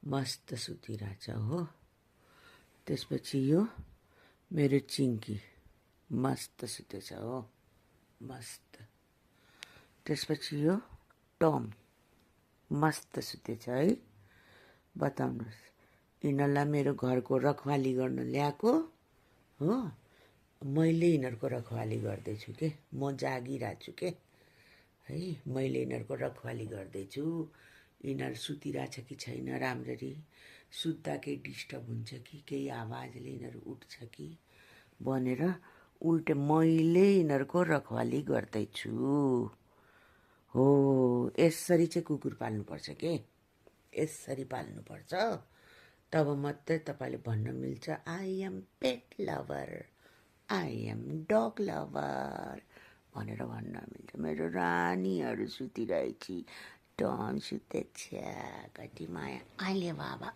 मस्त सुतिरहेछ हो। त्यसपछि यो मेरो चिङ्की मस्त सुतेछ हो, मस्त। त्यसपछि यो टम मस्त सुतेछ है। बताउनुहोस्, यिनीहरूलाई मेरो घरको रखवाली गर्न ल्याएको हो, मैले यिनीहरूको रखवाली गर्दैछु के, म जागिरहेको छु के है, मैले यिनीहरूको रखवाली गर्दैछु। यिनीहरू सुतिरहेछ कि छैन राम्ररी, सुत्दा केही डिस्टर्ब हुन्छ कि, केही आवाजले यिनीहरू उठ्छ कि भनेर उल्टे मैले यिनीहरूको रखवाली गर्दैछु हो। यसरी चाहिँ कुकुर पाल्नुपर्छ के, यसरी पाल्नुपर्छ, तब मात्रै तपाईँले भन्न मिल्छ I am pet lover, I am dog lover भनेर भन्न मिल्छ। मेरो रानीहरू सुतिरहेछ, टम सुतेछ, कति माया अहिले बाबा।